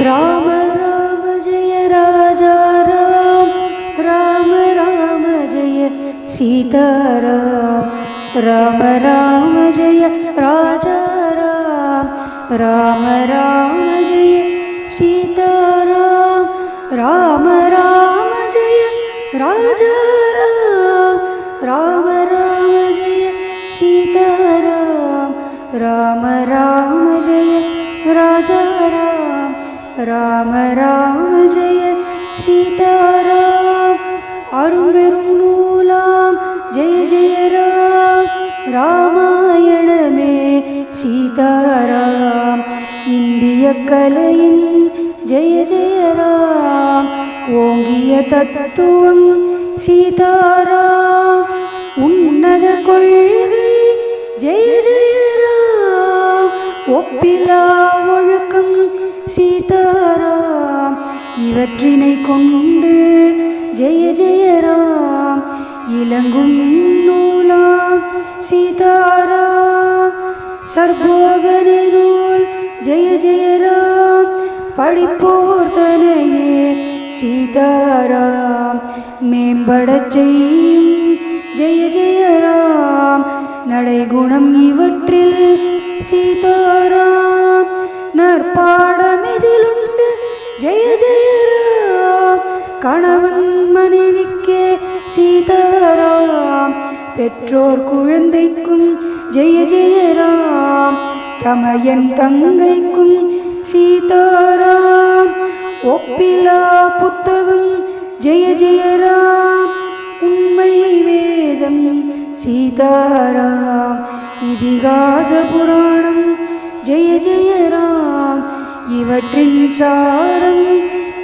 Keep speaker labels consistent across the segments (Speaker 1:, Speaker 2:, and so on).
Speaker 1: राम राम जय राजा राम, राम राम जय सीताराम, राम राम जय राजा राम, राम राम जय सीताराम, राम राम जय राजा राम, राम राम जय सीताराम, राम राम जय राजा राम, राम राम जय सीताराम. அரும்பெரும் நூலாம் ஜெய ஜெய ராம், ராமாயணமே சீதாராம். இந்திய கலையின் ஜெய ஜெய ராம், ஓங்கிய தத்துவம் சீதாராம். உன்னத கொள்கை ஜெய ஜெய ராம், ஒப்பிலா ஒழுக்கம் சீதாராம். இவற்றினை கொண்டு ஜெய ஜெய ராம், இலங்கும் நூலாம் சீதாராம். சர்வோதனை நூல் ஜெய ஜெய ராம், படிப்போர் தனையே சீதாராம். மேம்படச் செய்யும் ஜெய ஜெய ராம், நடைகுணம் இவற்றில் சீதாராம். நற்பாடமிதிலுண்டு ஜெய ஜெய ராம், கணவன் மனைவிக்கே சீதாராம். பெற்றோர் குழந்தைக்கும் ஜெய ஜெய ராம், தமையன் தங்கைக்கும் சீதாராம். ஒப்பிலா புத்தகம் ஜெய ஜெய ராம், உண்மை வேதம் சீதாராம். இதிகாச புராணம் ஜெய ஜெய ராம், இவற்றின் சாரம்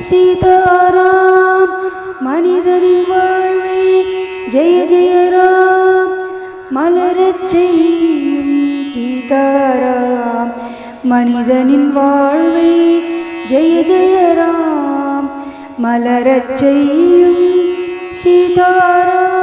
Speaker 1: சீதாராம். மனிதனின் வாழ்வை ஜெய ஜெய ராம், மலரச் செய்யும் சீதாராம். மனிதனின் வாழ்வை ஜெய ஜெய ராம், மலரச் செய்யும் சீதாராம்.